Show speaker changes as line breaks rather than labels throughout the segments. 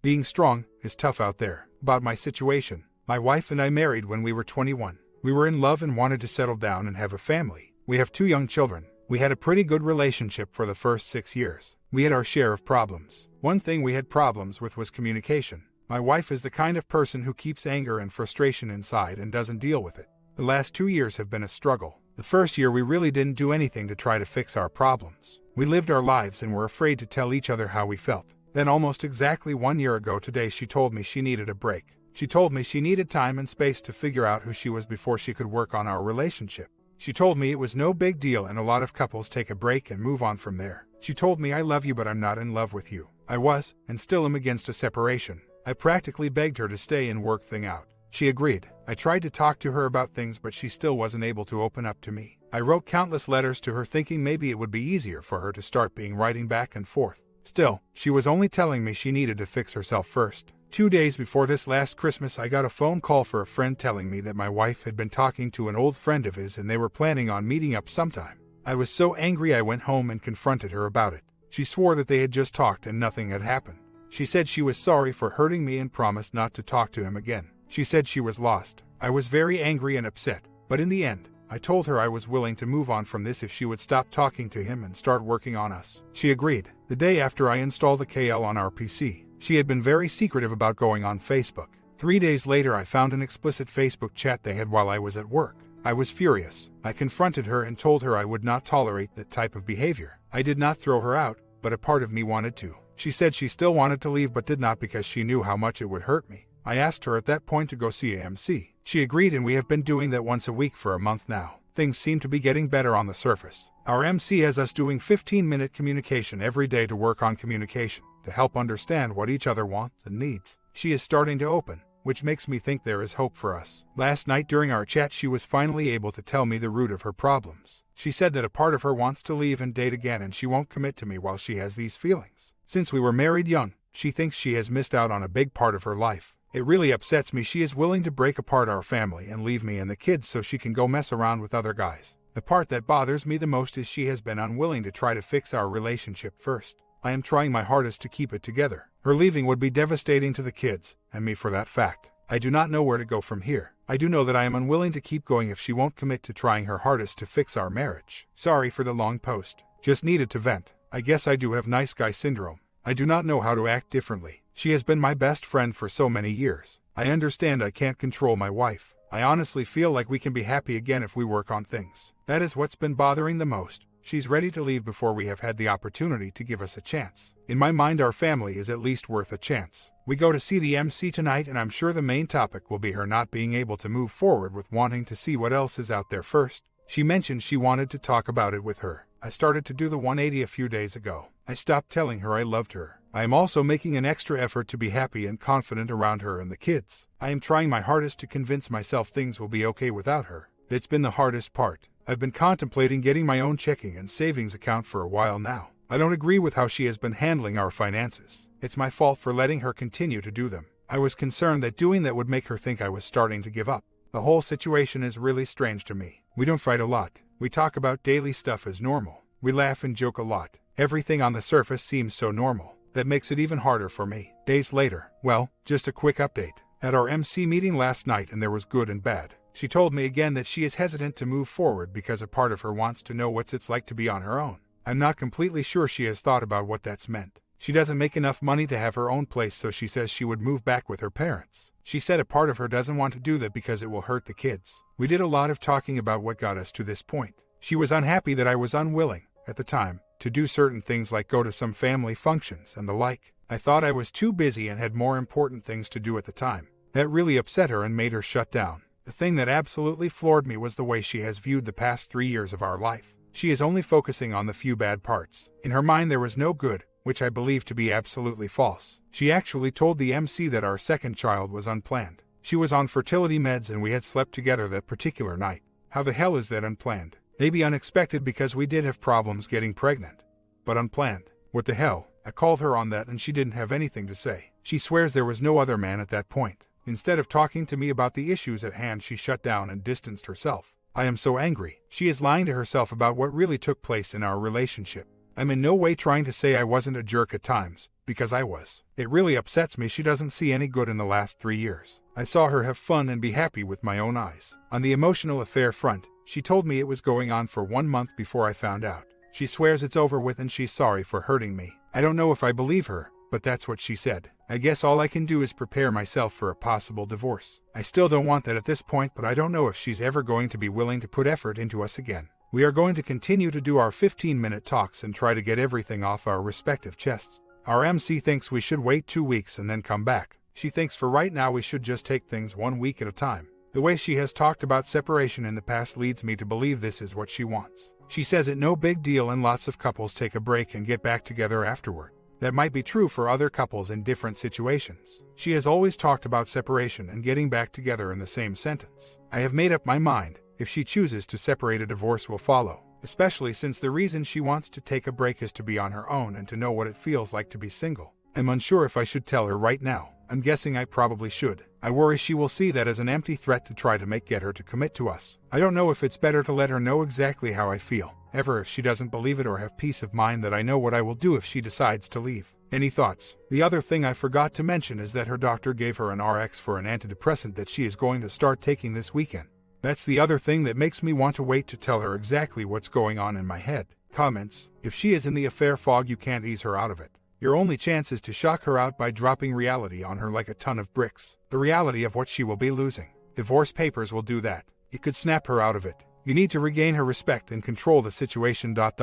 Being strong is tough out there. About my situation. My wife and I married when we were 21. We were in love and wanted to settle down and have a family. We have 2 young children. We had a pretty good relationship for the first 6 years. We had our share of problems. One thing we had problems with was communication. My wife is the kind of person who keeps anger and frustration inside and doesn't deal with it. The last 2 years have been a struggle. The first year we really didn't do anything to try to fix our problems. We lived our lives and were afraid to tell each other how we felt. Then almost exactly 1 year ago today she told me she needed a break. She told me she needed time and space to figure out who she was before she could work on our relationship. She told me it was no big deal and a lot of couples take a break and move on from there. She told me, "I love you but I'm not in love with you." I was, and still am, against a separation. I practically begged her to stay and work things out. She agreed. I tried to talk to her about things but she still wasn't able to open up to me. I wrote countless letters to her thinking maybe it would be easier for her to start writing back and forth. Still, she was only telling me she needed to fix herself first. 2 days before this last Christmas I got a phone call for a friend telling me that my wife had been talking to an old friend of his and they were planning on meeting up sometime. I was so angry I went home and confronted her about it. She swore that they had just talked and nothing had happened. She said she was sorry for hurting me and promised not to talk to him again. She said she was lost. I was very angry and upset, but in the end, I told her I was willing to move on from this if she would stop talking to him and start working on us. She agreed. The day after I installed the KL on our PC, she had been very secretive about going on Facebook. 3 days later I found an explicit Facebook chat they had while I was at work. I was furious. I confronted her and told her I would not tolerate that type of behavior. I did not throw her out, but a part of me wanted to. She said she still wanted to leave but did not because she knew how much it would hurt me. I asked her at that point to go see a MC. She agreed and we have been doing that once a week for a month now. Things seem to be getting better on the surface. Our MC has us doing 15-minute communication every day to work on communication, to help understand what each other wants and needs. She is starting to open, which makes me think there is hope for us. Last night during our chat she was finally able to tell me the root of her problems. She said that a part of her wants to leave and date again and she won't commit to me while she has these feelings. Since we were married young, she thinks she has missed out on a big part of her life. It really upsets me she is willing to break apart our family and leave me and the kids so she can go mess around with other guys. The part that bothers me the most is she has been unwilling to try to fix our relationship first. I am trying my hardest to keep it together. Her leaving would be devastating to the kids, and me for that fact. I do not know where to go from here. I do know that I am unwilling to keep going if she won't commit to trying her hardest to fix our marriage. Sorry for the long post. Just needed to vent. I guess I do have nice guy syndrome. I do not know how to act differently. She has been my best friend for so many years. I understand I can't control my wife. I honestly feel like we can be happy again if we work on things. That is what's been bothering the most. She's ready to leave before we have had the opportunity to give us a chance. In my mind our family is at least worth a chance. We go to see the MC tonight and I'm sure the main topic will be her not being able to move forward with wanting to see what else is out there first. She mentioned she wanted to talk about it with her. I started to do the 180 a few days ago. I stopped telling her I loved her. I am also making an extra effort to be happy and confident around her and the kids. I am trying my hardest to convince myself things will be okay without her. It's been the hardest part. I've been contemplating getting my own checking and savings account for a while now. I don't agree with how she has been handling our finances. It's my fault for letting her continue to do them. I was concerned that doing that would make her think I was starting to give up. The whole situation is really strange to me. We don't fight a lot. We talk about daily stuff as normal. We laugh and joke a lot. Everything on the surface seems so normal. That makes it even harder for me. Days later, well, just a quick update. At our MC meeting last night and there was good and bad. She told me again that she is hesitant to move forward because a part of her wants to know what it's like to be on her own. I'm not completely sure she has thought about what that's meant. She doesn't make enough money to have her own place, so she says she would move back with her parents. She said a part of her doesn't want to do that because it will hurt the kids. We did a lot of talking about what got us to this point. She was unhappy that I was unwilling, at the time, to do certain things like go to some family functions and the like. I thought I was too busy and had more important things to do at the time. That really upset her and made her shut down. The thing that absolutely floored me was the way she has viewed the past 3 years of our life. She is only focusing on the few bad parts. In her mind there was no good, which I believe to be absolutely false. She actually told the MC that our second child was unplanned. She was on fertility meds and we had slept together that particular night. How the hell is that unplanned? Maybe unexpected because we did have problems getting pregnant. But unplanned. What the hell? I called her on that and she didn't have anything to say. She swears there was no other man at that point. Instead of talking to me about the issues at hand, she shut down and distanced herself. I am so angry. She is lying to herself about what really took place in our relationship. I'm in no way trying to say I wasn't a jerk at times, because I was. It really upsets me she doesn't see any good in the last 3 years. I saw her have fun and be happy with my own eyes. On the emotional affair front, she told me it was going on for 1 month before I found out. She swears it's over with and she's sorry for hurting me. I don't know if I believe her, but that's what she said. I guess all I can do is prepare myself for a possible divorce. I still don't want that at this point, but I don't know if she's ever going to be willing to put effort into us again. We are going to continue to do our 15-minute talks and try to get everything off our respective chests. Our MC thinks we should wait 2 weeks and then come back. She thinks for right now we should just take things 1 week at a time. The way she has talked about separation in the past leads me to believe this is what she wants. She says it no big deal and lots of couples take a break and get back together afterward. That might be true for other couples in different situations. She has always talked about separation and getting back together in the same sentence. I have made up my mind. If she chooses to separate, a divorce will follow, especially since the reason she wants to take a break is to be on her own and to know what it feels like to be single. I'm unsure if I should tell her right now. I'm guessing I probably should. I worry she will see that as an empty threat to try to get her to commit to us. I don't know if it's better to let her know exactly how I feel, ever if she doesn't believe it, or have peace of mind that I know what I will do if she decides to leave. Any thoughts? The other thing I forgot to mention is that her doctor gave her an RX for an antidepressant that she is going to start taking this weekend. That's the other thing that makes me want to wait to tell her exactly what's going on in my head. Comments: if she is in the affair fog, you can't ease her out of it. Your only chance is to shock her out by dropping reality on her like a ton of bricks. The reality of what she will be losing. Divorce papers will do that. It could snap her out of it. You need to regain her respect and control the situation. Not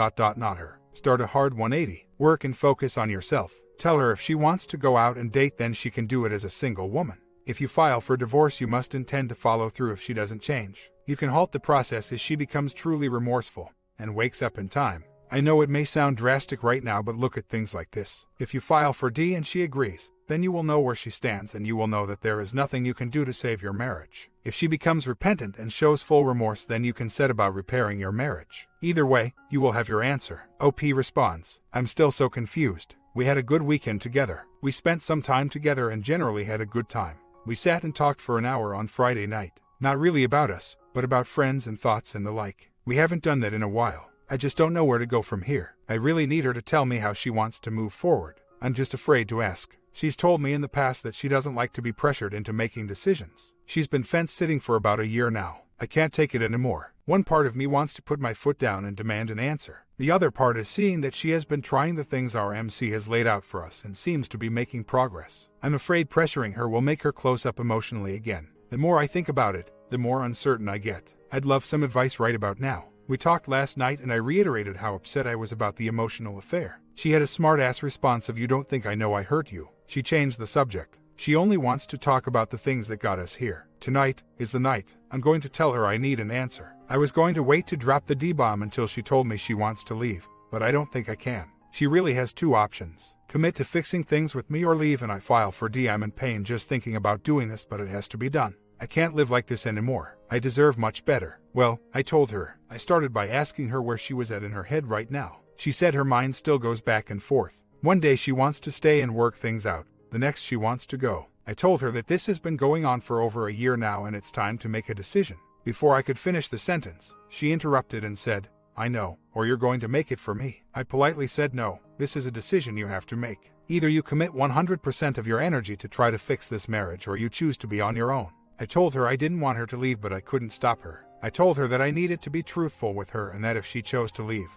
her. Start a hard 180. Work and focus on yourself. Tell her if she wants to go out and date, then she can do it as a single woman. If you file for divorce, you must intend to follow through if she doesn't change. You can halt the process as she becomes truly remorseful and wakes up in time. I know it may sound drastic right now, but look at things like this. If you file for D and she agrees, then you will know where she stands and you will know that there is nothing you can do to save your marriage. If she becomes repentant and shows full remorse, then you can set about repairing your marriage. Either way, you will have your answer. OP responds: I'm still so confused. We had a good weekend together. We spent some time together and generally had a good time. We sat and talked for an hour on Friday night. Not really about us, but about friends and thoughts and the like. We haven't done that in a while. I just don't know where to go from here. I really need her to tell me how she wants to move forward. I'm just afraid to ask. She's told me in the past that she doesn't like to be pressured into making decisions. She's been fence-sitting for about a year now. I can't take it anymore. One part of me wants to put my foot down and demand an answer. The other part is seeing that she has been trying the things our MC has laid out for us and seems to be making progress. I'm afraid pressuring her will make her close up emotionally again. The more I think about it, the more uncertain I get. I'd love some advice right about now. We talked last night and I reiterated how upset I was about the emotional affair. She had a smart-ass response of, "You don't think I know I hurt you." She changed the subject. She only wants to talk about the things that got us here. Tonight is the night. I'm going to tell her I need an answer. I was going to wait to drop the D-bomb until she told me she wants to leave, but I don't think I can. She really has two options: commit to fixing things with me or leave, and I file for D. I'm in pain just thinking about doing this, but it has to be done. I can't live like this anymore. I deserve much better. Well, I told her. I started by asking her where she was at in her head right now. She said her mind still goes back and forth. One day she wants to stay and work things out. The next she wants to go. I told her that this has been going on for over a year now and it's time to make a decision. Before I could finish the sentence, she interrupted and said, "I know, or you're going to make it for me." I politely said no. This is a decision you have to make. Either you commit 100% of your energy to try to fix this marriage, or you choose to be on your own. I told her I didn't want her to leave, but I couldn't stop her. I told her that I needed to be truthful with her and that if she chose to leave,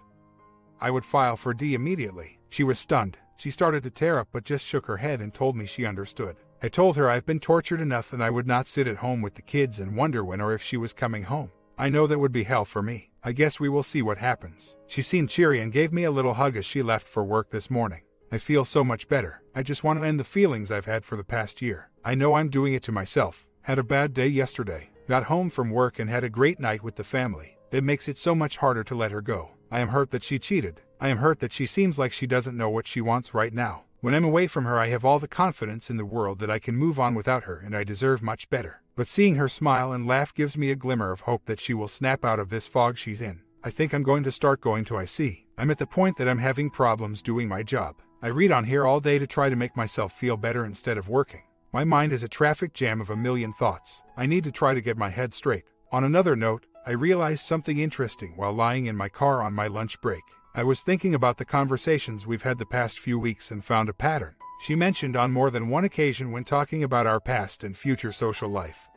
I would file for D immediately. She was stunned. She started to tear up but just shook her head and told me she understood. I told her I've been tortured enough and I would not sit at home with the kids and wonder when or if she was coming home. I know that would be hell for me. I guess we will see what happens. She seemed cheery and gave me a little hug as she left for work this morning. I feel so much better. I just want to end the feelings I've had for the past year. I know I'm doing it to myself. Had a bad day yesterday. Got home from work and had a great night with the family. It makes it so much harder to let her go. I am hurt that she cheated. I am hurt that she seems like she doesn't know what she wants right now. When I'm away from her, I have all the confidence in the world that I can move on without her, and I deserve much better. But seeing her smile and laugh gives me a glimmer of hope that she will snap out of this fog she's in. I think I'm going to start going to IC. I'm at the point that I'm having problems doing my job. I read on here all day to try to make myself feel better instead of working. My mind is a traffic jam of a million thoughts. I need to try to get my head straight. On another note, I realized something interesting while lying in my car on my lunch break. I was thinking about the conversations we've had the past few weeks and found a pattern. She mentioned on more than one occasion when talking about our past and future social life.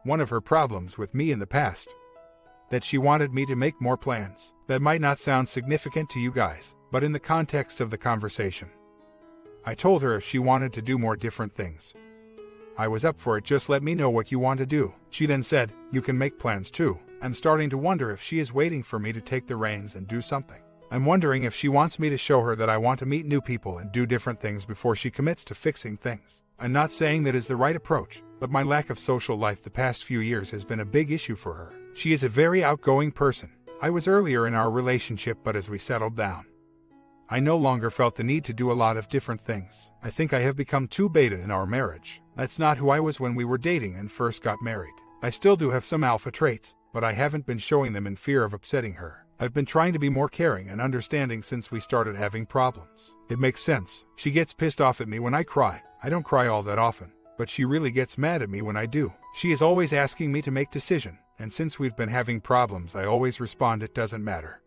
One of her problems with me in the past, that she wanted me to make more plans. That might not sound significant to you guys, but in the context of the conversation, I told her if she wanted to do more different things, I was up for it. Just let me know what you want to do. She then said, you can make plans too. I'm starting to wonder if she is waiting for me to take the reins and do something. I'm wondering if she wants me to show her that I want to meet new people and do different things before she commits to fixing things. I'm not saying that is the right approach, but my lack of social life the past few years has been a big issue for her. She is a very outgoing person. I was earlier in our relationship, but as we settled down, I no longer felt the need to do a lot of different things. I think I have become too beta in our marriage. That's not who I was when we were dating and first got married. I still do have some alpha traits, but I haven't been showing them in fear of upsetting her. I've been trying to be more caring and understanding since we started having problems. It makes sense. She gets pissed off at me when I cry. I don't cry all that often, but she really gets mad at me when I do. She is always asking me to make decisions, and since we've been having problems, I always respond, it doesn't matter.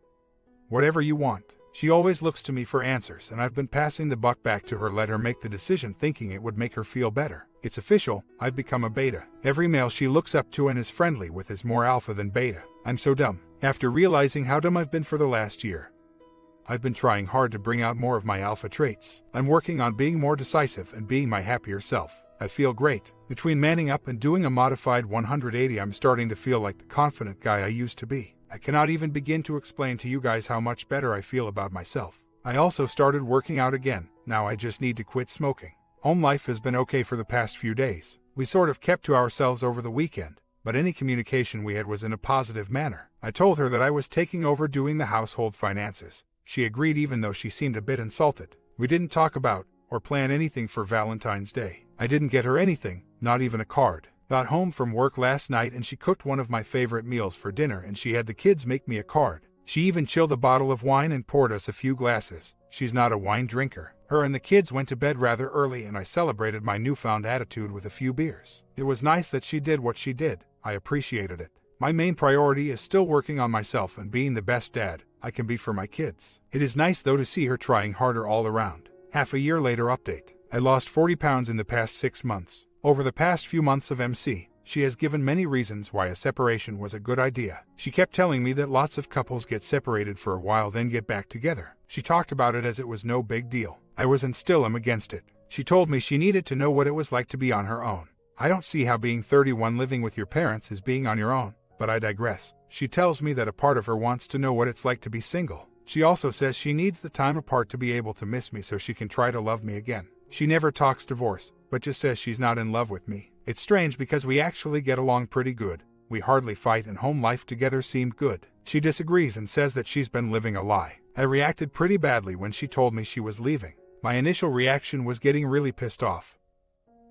Whatever you want. She always looks to me for answers, and I've been passing the buck back to her. Let her make the decision, thinking it would make her feel better. It's official, I've become a beta. Every male she looks up to and is friendly with is more alpha than beta. I'm so dumb. After realizing how dumb I've been for the last year, I've been trying hard to bring out more of my alpha traits. I'm working on being more decisive and being my happier self. I feel great. Between manning up and doing a modified 180, I'm starting to feel like the confident guy I used to be. I cannot even begin to explain to you guys how much better I feel about myself. I also started working out again. Now I just need to quit smoking. Home life has been okay for the past few days. We sort of kept to ourselves over the weekend, but any communication we had was in a positive manner. I told her that I was taking over doing the household finances. She agreed, even though she seemed a bit insulted. We didn't talk about or plan anything for Valentine's Day. I didn't get her anything, not even a card. Got home from work last night and she cooked one of my favorite meals for dinner, and she had the kids make me a card. She even chilled a bottle of wine and poured us a few glasses. She's not a wine drinker. Her and the kids went to bed rather early, and I celebrated my newfound attitude with a few beers. It was nice that she did what she did. I appreciated it. My main priority is still working on myself and being the best dad I can be for my kids. It is nice though to see her trying harder all around. Half a year later update. I lost 40 pounds in the past 6 months. Over the past few months of MC, she has given many reasons why a separation was a good idea. She kept telling me that lots of couples get separated for a while then get back together. She talked about it as it was no big deal. I was and still am against it. She told me she needed to know what it was like to be on her own. I don't see how being 31 living with your parents is being on your own, but I digress. She tells me that a part of her wants to know what it's like to be single. She also says she needs the time apart to be able to miss me so she can try to love me again. She never talks divorce, but just says she's not in love with me. It's strange because we actually get along pretty good. We hardly fight and home life together seemed good. She disagrees and says that she's been living a lie. I reacted pretty badly when she told me she was leaving. My initial reaction was getting really pissed off.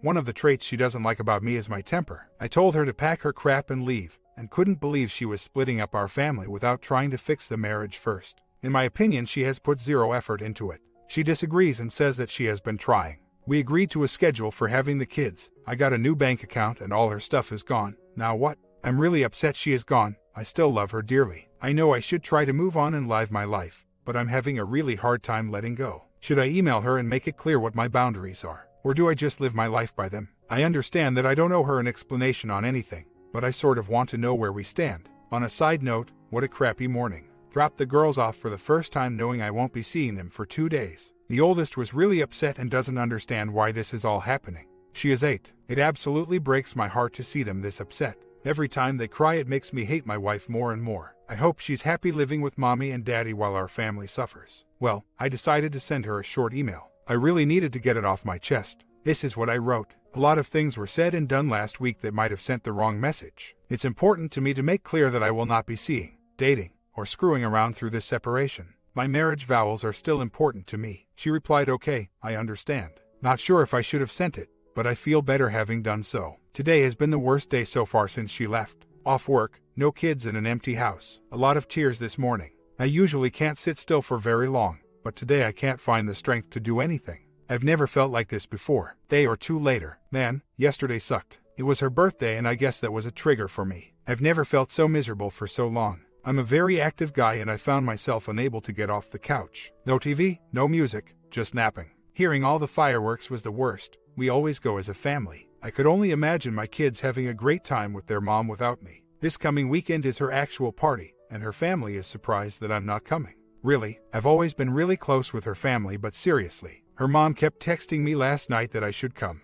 One of the traits she doesn't like about me is my temper. I told her to pack her crap and leave, and couldn't believe she was splitting up our family without trying to fix the marriage first. In my opinion, she has put zero effort into it. She disagrees and says that she has been trying. We agreed to a schedule for having the kids. I got a new bank account and all her stuff is gone. Now what? I'm really upset she is gone. I still love her dearly. I know I should try to move on and live my life, but I'm having a really hard time letting go. Should I email her and make it clear what my boundaries are? Or do I just live my life by them? I understand that I don't owe her an explanation on anything, but I sort of want to know where we stand. On a side note, what a crappy morning. Dropped the girls off for the first time knowing I won't be seeing them for 2 days. The oldest was really upset and doesn't understand why this is all happening. She is 8. It absolutely breaks my heart to see them this upset. Every time they cry it makes me hate my wife more and more. I hope she's happy living with mommy and daddy while our family suffers. Well, I decided to send her a short email. I really needed to get it off my chest. This is what I wrote. A lot of things were said and done last week that might have sent the wrong message. It's important to me to make clear that I will not be seeing, dating, or screwing around through this separation. My marriage vows are still important to me. She replied, okay, I understand. Not sure if I should have sent it, but I feel better having done so. Today has been the worst day so far since she left. Off work, no kids in an empty house. A lot of tears this morning. I usually can't sit still for very long, but today I can't find the strength to do anything. I've never felt like this before. Day or two later. Man, yesterday sucked. It was her birthday and I guess that was a trigger for me. I've never felt so miserable for so long. I'm a very active guy and I found myself unable to get off the couch. No TV, no music, just napping. Hearing all the fireworks was the worst. We always go as a family. I could only imagine my kids having a great time with their mom without me. This coming weekend is her actual party, and her family is surprised that I'm not coming. Really, I've always been really close with her family, but seriously, her mom kept texting me last night that I should come.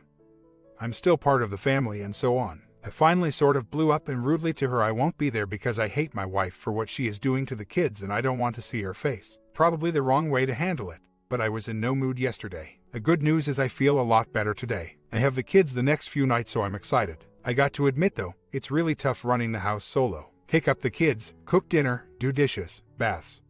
I'm still part of the family and so on. I finally sort of blew up and rudely to her I won't be there because I hate my wife for what she is doing to the kids and I don't want to see her face. Probably the wrong way to handle it, but I was in no mood yesterday. The good news is I feel a lot better today. I have the kids the next few nights so I'm excited. I got to admit though, it's really tough running the house solo. Pick up the kids, cook dinner, do dishes, baths,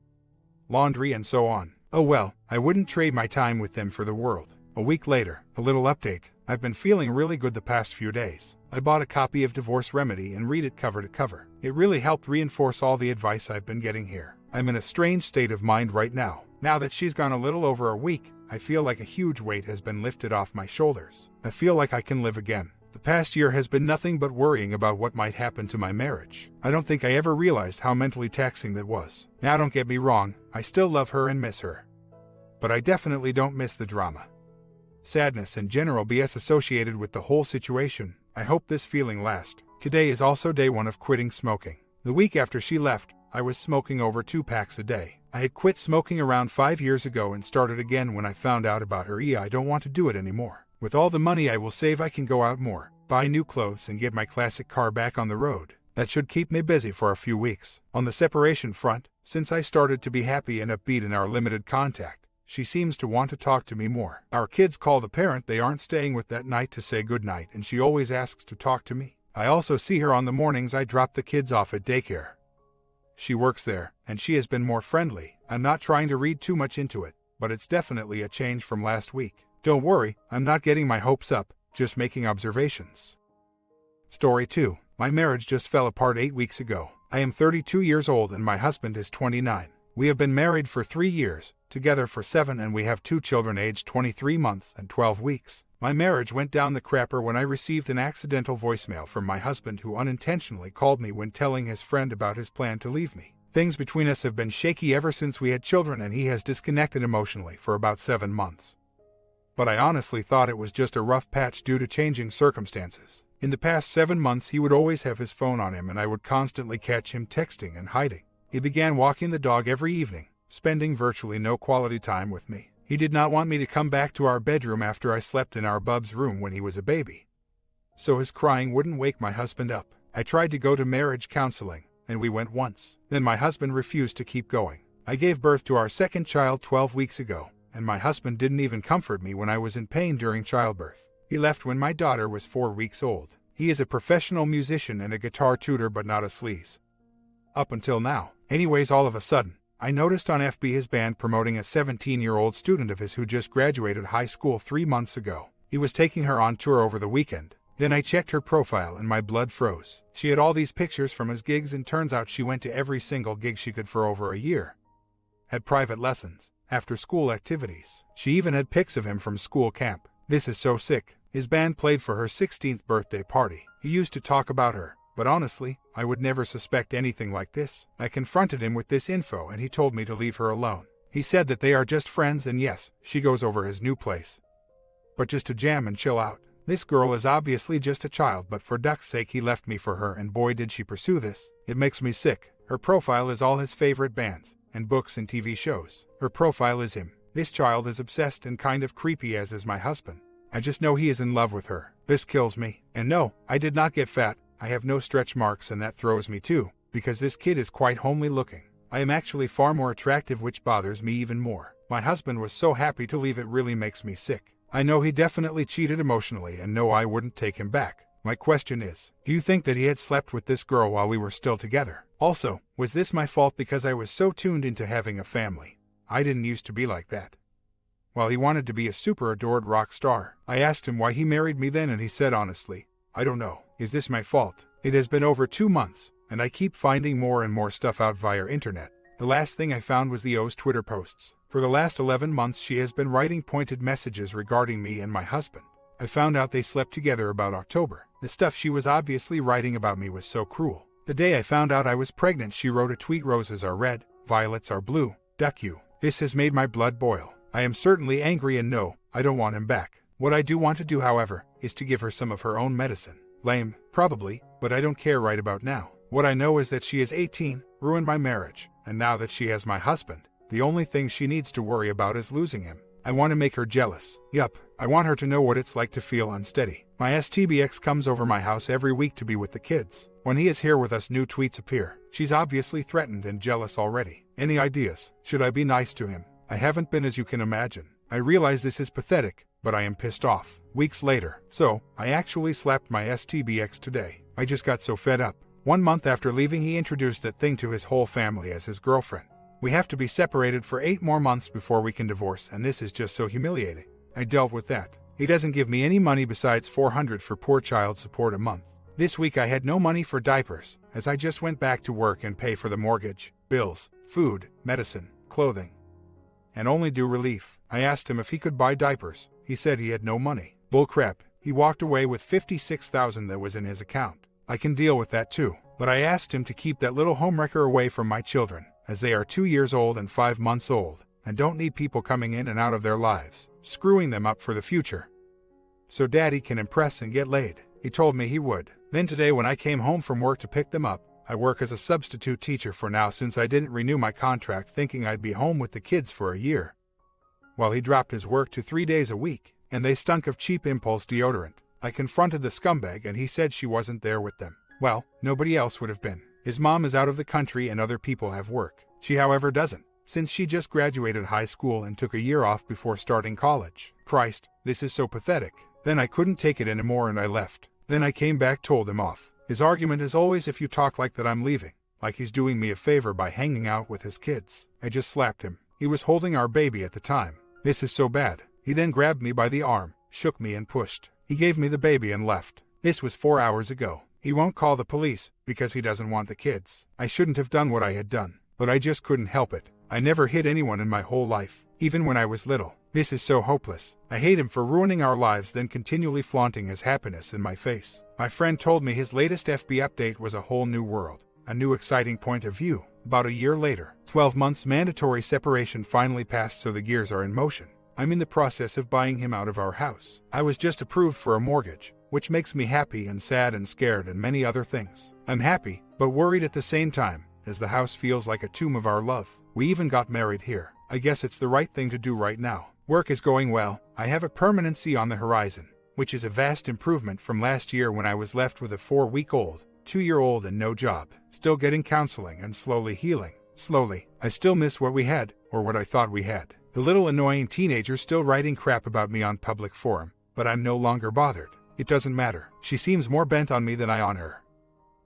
laundry and so on. Oh well, I wouldn't trade my time with them for the world. A week later, a little update. I've been feeling really good the past few days. I bought a copy of Divorce Remedy and read it cover to cover. It really helped reinforce all the advice I've been getting here. I'm in a strange state of mind right now. Now that she's gone a little over a week, I feel like a huge weight has been lifted off my shoulders. I feel like I can live again. The past year has been nothing but worrying about what might happen to my marriage. I don't think I ever realized how mentally taxing that was. Now don't get me wrong, I still love her and miss her. But I definitely don't miss the drama, sadness and general BS associated with the whole situation. I hope this feeling lasts. Today is also day 1 of quitting smoking. The week after she left, I was smoking over 2 packs a day. I had quit smoking around 5 years ago and started again when I found out about her. I don't want to do it anymore. With all the money I will save I can go out more, buy new clothes and get my classic car back on the road. That should keep me busy for a few weeks. On the separation front, since I started to be happy and upbeat in our limited contact, she seems to want to talk to me more. Our kids call the parent they aren't staying with that night to say goodnight and she always asks to talk to me. I also see her on the mornings I drop the kids off at daycare. She works there, and she has been more friendly. I'm not trying to read too much into it, but it's definitely a change from last week. Don't worry, I'm not getting my hopes up, just making observations. Story 2. My marriage just fell apart 8 weeks ago. I am 32 years old and my husband is 29. We have been married for 3 years, together for 7 and we have 2 children aged 23 months and 12 weeks. My marriage went down the crapper when I received an accidental voicemail from my husband who unintentionally called me when telling his friend about his plan to leave me. Things between us have been shaky ever since we had children and he has disconnected emotionally for about 7 months. But I honestly thought it was just a rough patch due to changing circumstances. In the past 7 months he would always have his phone on him and I would constantly catch him texting and hiding. He began walking the dog every evening, spending virtually no quality time with me. He did not want me to come back to our bedroom after I slept in our bub's room when he was a baby. So his crying wouldn't wake my husband up. I tried to go to marriage counseling, and we went once. Then my husband refused to keep going. I gave birth to our second child 12 weeks ago, and my husband didn't even comfort me when I was in pain during childbirth. He left when my daughter was 4 weeks old. He is a professional musician and a guitar tutor but not a sleaze. Up until now. Anyways, all of a sudden, I noticed on FB his band promoting a 17-year-old student of his who just graduated high school 3 months ago. He was taking her on tour over the weekend. Then I checked her profile and my blood froze. She had all these pictures from his gigs and turns out she went to every single gig she could for over a year. Had private lessons, after-school activities. She even had pics of him from school camp. This is so sick. His band played for her 16th birthday party. He used to talk about her, but honestly, I would never suspect anything like this. I confronted him with this info and he told me to leave her alone. He said that they are just friends and yes, she goes over his new place, but just to jam and chill out. This girl is obviously just a child, but for duck's sake he left me for her and boy did she pursue this. It makes me sick. Her profile is all his favorite bands, and books and TV shows. Her profile is him. This child is obsessed and kind of creepy as is my husband. I just know he is in love with her. This kills me. And no, I did not get fat. I have no stretch marks and that throws me too, because this kid is quite homely looking. I am actually far more attractive, which bothers me even more. My husband was so happy to leave, it really makes me sick. I know he definitely cheated emotionally and no, I wouldn't take him back. My question is, do you think that he had slept with this girl while we were still together? Also, was this my fault because I was so tuned into having a family? I didn't used to be like that. While he wanted to be a super adored rock star, I asked him why he married me then and he said honestly, I don't know. Is this my fault? It has been over 2 months, and I keep finding more and more stuff out via internet. The last thing I found was the O's Twitter posts. For the last 11 months she has been writing pointed messages regarding me and my husband. I found out they slept together about October. The stuff she was obviously writing about me was so cruel. The day I found out I was pregnant, she wrote a tweet, "Roses are red, violets are blue, duck you." This has made my blood boil. I am certainly angry, and no, I don't want him back. What I do want to do, however, is to give her some of her own medicine. Lame, probably, but I don't care right about now. What I know is that she is 18, ruined my marriage, and now that she has my husband, the only thing she needs to worry about is losing him. I want to make her jealous. Yup, I want her to know what it's like to feel unsteady. My STBX comes over my house every week to be with the kids. When he is here with us, new tweets appear. She's obviously threatened and jealous already. Any ideas? Should I be nice to him? I haven't been, as you can imagine. I realize this is pathetic, but I am pissed off. Weeks later. So, I actually slapped my STBX today. I just got so fed up. 1 month after leaving, he introduced that thing to his whole family as his girlfriend. We have to be separated for 8 more months before we can divorce, and this is just so humiliating. I dealt with that. He doesn't give me any money besides $400 for poor child support a month. This week I had no money for diapers, as I just went back to work and pay for the mortgage, bills, food, medicine, clothing, and only due relief. I asked him if he could buy diapers. He said he had no money. Bullcrap. He walked away with $56,000 that was in his account. I can deal with that too, but I asked him to keep that little homewrecker away from my children, as they are 2 years old and 5 months old, and don't need people coming in and out of their lives, screwing them up for the future. So Daddy can impress and get laid. He told me he would. Then today, when I came home from work to pick them up, I work as a substitute teacher for now since I didn't renew my contract, thinking I'd be home with the kids for a year. Well, he dropped his work to 3 days a week, and they stunk of cheap impulse deodorant. I confronted the scumbag and he said she wasn't there with them. Well, nobody else would have been. His mom is out of the country and other people have work. She, however, doesn't, since she just graduated high school and took a year off before starting college. Christ, this is so pathetic. Then I couldn't take it anymore and I left. Then I came back, told him off. His argument is always, if you talk like that, I'm leaving. Like he's doing me a favor by hanging out with his kids. I just slapped him. He was holding our baby at the time. This is so bad. He then grabbed me by the arm, shook me and pushed. He gave me the baby and left. This was 4 hours ago. He won't call the police because he doesn't want the kids. I shouldn't have done what I had done, but I just couldn't help it. I never hit anyone in my whole life, even when I was little. This is so hopeless. I hate him for ruining our lives, then continually flaunting his happiness in my face. My friend told me his latest FB update was a whole new world, a new exciting point of view. About a year later, 12 months mandatory separation finally passed, so the gears are in motion. I'm in the process of buying him out of our house. I was just approved for a mortgage, which makes me happy and sad and scared and many other things. I'm happy, but worried at the same time, as the house feels like a tomb of our love. We even got married here. I guess it's the right thing to do right now. Work is going well. I have a permanency on the horizon, which is a vast improvement from last year when I was left with a 4-week-old, 2-year-old and no job. Still getting counseling and slowly healing. Slowly. I still miss what we had, or what I thought we had. The little annoying teenager still writing crap about me on public forum, but I'm no longer bothered. It doesn't matter. She seems more bent on me than I on her.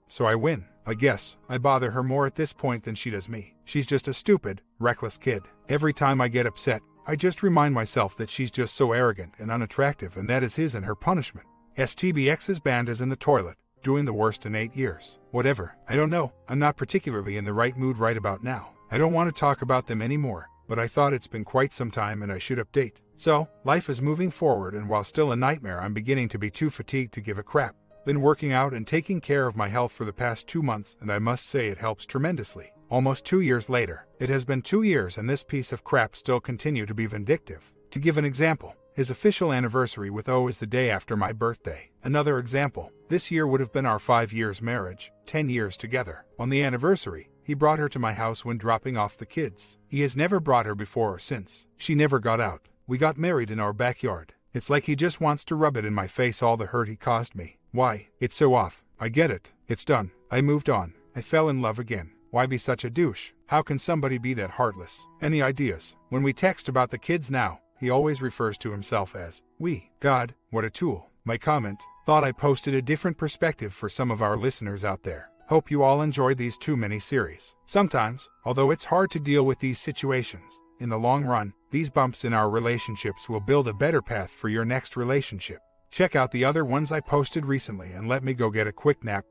So I win, I guess. I bother her more at this point than she does me. She's just a stupid, reckless kid. Every time I get upset, I just remind myself that she's just so arrogant and unattractive, and that is his and her punishment. STBX's band is in the toilet, doing the worst in 8 years. Whatever. I don't know. I'm not particularly in the right mood right about now. I don't want to talk about them anymore, but I thought it's been quite some time and I should update. So, life is moving forward, and while still a nightmare, I'm beginning to be too fatigued to give a crap. Been working out and taking care of my health for the past 2 months, and I must say it helps tremendously. Almost 2 years later. It has been 2 years and this piece of crap still continue to be vindictive. To give an example, his official anniversary with O is the day after my birthday. Another example, this year would have been our 5 years marriage, 10 years together. On the anniversary, he brought her to my house when dropping off the kids. He has never brought her before or since. She never got out. We got married in our backyard. It's like he just wants to rub it in my face, all the hurt he caused me. Why? It's so off. I get it. It's done. I moved on. I fell in love again. Why be such a douche? How can somebody be that heartless? Any ideas? When we text about the kids now, he always refers to himself as we. God, what a tool. My comment, thought I posted a different perspective for some of our listeners out there. Hope you all enjoyed these too many series. Sometimes, although it's hard to deal with these situations, in the long run, these bumps in our relationships will build a better path for your next relationship. Check out the other ones I posted recently and let me go get a quick nap.